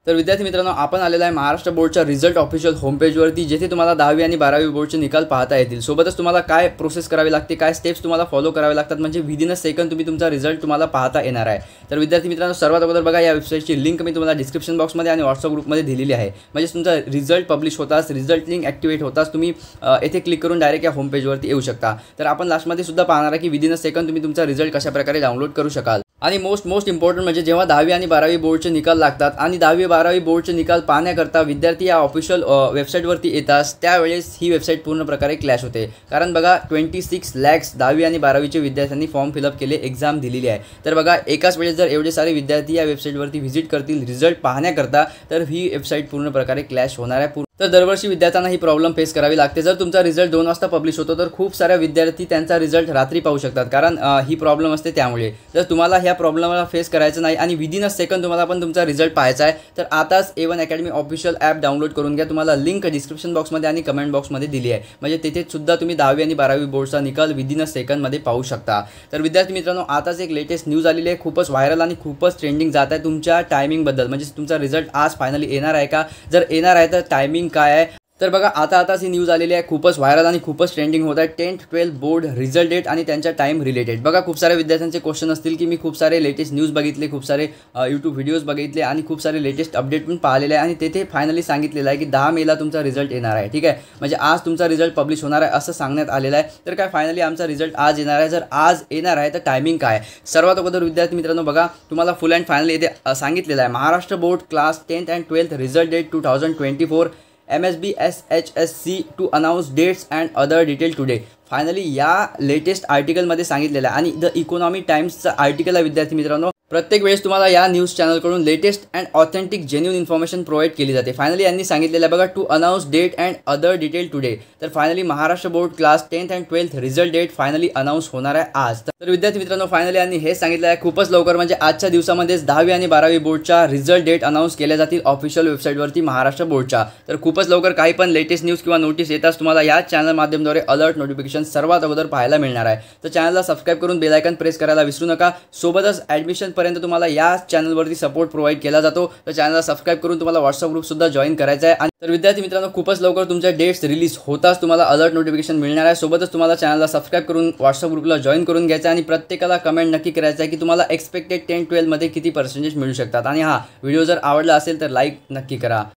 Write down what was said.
तर विद्यार्थी मित्रांनो, आपण आलेला आहे महाराष्ट्र बोर्डच्या रिझल्ट ऑफिशियल होम पेजवरती, जेथे तुम्हाला 10वी आणि 12वी बोर्डचे निकाल पाहता येतील। सोबतच तुम्हाला काय प्रोसेस करावी लागते, काय स्टेप्स तुम्हाला फॉलो करावे लागतात, म्हणजे विदिन अ सेकंड तुम्ही तुमचा रिझल्ट तुम्हाला पाहता येणार आहे। तर विद्यार्थी मित्रांनो, सर्वात अगोदर बघा, या वेबसाईटची लिंक मी तुम्हाला डिस्क्रिप्शन बॉक्समध्ये आणि व्हॉट्सअप ग्रुपमध्ये दिलेली आहे। म्हणजे तुमचा रिझल्ट पब्लिश होताच, रिझल्ट लिंक ॲक्टिवेट होताच तुम्ही येथे क्लिक करून डायरेक्ट या होम पेजवरती येऊ शकता। तर आपण लास्टमध्ये सुद्धा पाहणार आहे की विदिन अ सेकंड तुम्ही तुमचा रिझल्ट कशा प्रकारे डाउनलोड करू शकाल। आणि मोस्ट इम्पॉर्टंट म्हणजे जेव्हा 10वी आणि 12वी बोर्डचे निकाल लागतात आणि 10वी 12वी बोर्डचे निकाल पाहण्याकरता विद्यार्थी या ऑफिशियल वेबसाईटवरती येतात, त्यावेळेस ही वेबसाईट पूर्ण प्रकारे क्लॅश होते। कारण बघा, 26 लाख 10वी आणि 12वीचे विद्यार्थ्यांनी फॉर्म फिलअप केले, एक्झाम दिलेली आहे। तर बघा, एकाच वेळेस जर एवढे सारे विद्यार्थी या वेबसाईटवरती व्हिजिट करतील रिझल्ट पाहण्याकरता, तर ही वेबसाईट पूर्ण प्रकारे क्लॅश होणार आहे। तर दरवर्षी विद्यार्थ्यांना ही प्रॉब्लेम फेस करावी लागते। जर तुमचा रिझल्ट 2 वाजता पब्लिश होतो, तर खूप सारे विद्यार्थी त्यांचा रिझल्ट रात्री पाहू शकतात, कारण ही प्रॉब्लेम असते। त्यामुळे जर तुम्हाला ह्या प्रॉब्लेमला फेस करायचं नाही आणि विदिन अ सेकंड तुम्हाला पण तुमचा रिझल्ट पाहायचा आहे, तर आताच A1 academy official app download करून घ्या। तुम्हाला लिंक डिस्क्रिप्शन बॉक्समध्ये आणि कमेंट बॉक्समध्ये दिली आहे, म्हणजे तिथे सुद्धा तुम्ही 10वी आणि 12वी बोर्डचा निकाल विदिन अ सेकंडमध्ये पाहू शकता। तर विद्यार्थी मित्रांनो, आताच एक लेटेस्ट न्यूज आलेली आहे, खूपच व्हायरल आणि खूपच ट्रेंडिंग जात आहे तुमच्या टायमिंगबद्दल। म्हणजे तुमचा रिझल्ट आज फायनली येणार आहे का, जर येणार आहे तर टायमिंग काय आहे। तर बघा, आताच ही न्यूज आलेली आहे, खूपच व्हायरल आणि खूपच ट्रेंडिंग होत आहे। 10th 12th board result date आणि त्यांच्या टाइम रिलेटेड। बघा, खूप सारे विद्यार्थ्यांचे क्वेश्चन असतील की मी खूप सारे लेटेस्ट न्यूज बघितले, खूप सारे यूट्यूब व्हिडिओज बघितले आणि खूप सारे लेटेस्ट अपडेट पण पाहिलेले आहे, आणि तेथे फायनली सांगितलेलं आहे की 10 मेला तुमचा रिझल्ट येणार आहे। ठीक आहे, म्हणजे आज तुमचा रिझल्ट पब्लिश होणार आहे असं सांगण्यात आलेलं आहे। तर काय फायनली आमचा रिझल्ट आज येणार आहे? जर आज येणार आहे तर टायमिंग काय? सर्वात अगोदर विद्यार्थी मित्रांनो, बघा, तुम्हाला फुल अँड फायनली इथे सांगितलेलं आहे, Maharashtra board class 10th and 12th result date 2024 MSB SHSC to announce dates and other detail today. Finally या लेटेस्ट आर्टिकलमध्ये सांगितलेलं आहे, आणि द इकॉनॉमी टाइम्सचं आर्टिकल आहे विद्यार्थी मित्रांनो। प्रत्येक वेळेस तुम्हाला या न्यूज चॅनलकडून latest and authentic genuine information provide केली जाते। फायनली यांनी सांगितलेलं आहे बघा, to announce date and other detail today. तर finally Maharashtra board class 10th and 12th result date finally announce होणार आहे आज। तर विद्यार्थी मित्रांनो, फायनली यांनी हे सांगितलं आहे खूपच लवकर, म्हणजे आजच्या दिवसामध्येच 10वी आणि 12वी बोर्डच्या रिझल्ट डेट अनाउन्स केल्या जातील ऑफिशियल वेबसाईटवरती महाराष्ट्र बोर्डच्या। तर खूपच लवकर काही पण लेटेस्ट न्यूज किंवा नोटीस येताच तुम्हाला या चॅनल माध्यमाद्वारे अलर्ट नोटिफिकेशन सर्वात अगोदर पाहायला मिळणार आहे। तर चॅनलला सबस्क्राइब करून बेल आयकॉन प्रेस करायला विसरू नका। सोबतच ॲडमिशन पर्यंत तुम्हाला या चॅनलवरती सपोर्ट प्रोव्हाइड केला जातो। तर चॅनलला सबस्क्राइब करून तुम्हाला व्हॉट्सअप ग्रुप सुद्धा जॉईन करायचा आहे। तर विद्यार्थी मित्रांनो, खूपच लवकर तुमच्या डेट्स रिलीज होताच तुम्हाला अलर्ट नोटिफिकेशन मिळणार आहे। सोबतच तुम्हाला चॅनलला सबस्क्राइब करून व्हॉट्सअप ग्रुपला जॉईन करून घ्यायचं आहे, आणि प्रत्येकाला कमेंट नक्की करायचं आहे की तुम्हाला एक्सपेक्टेड 10th 12th मध्ये किती पर्सेंटेज मिळू शकतात। आणि हा व्हिडिओ जर आवडला असेल तर लाईक नक्की करा।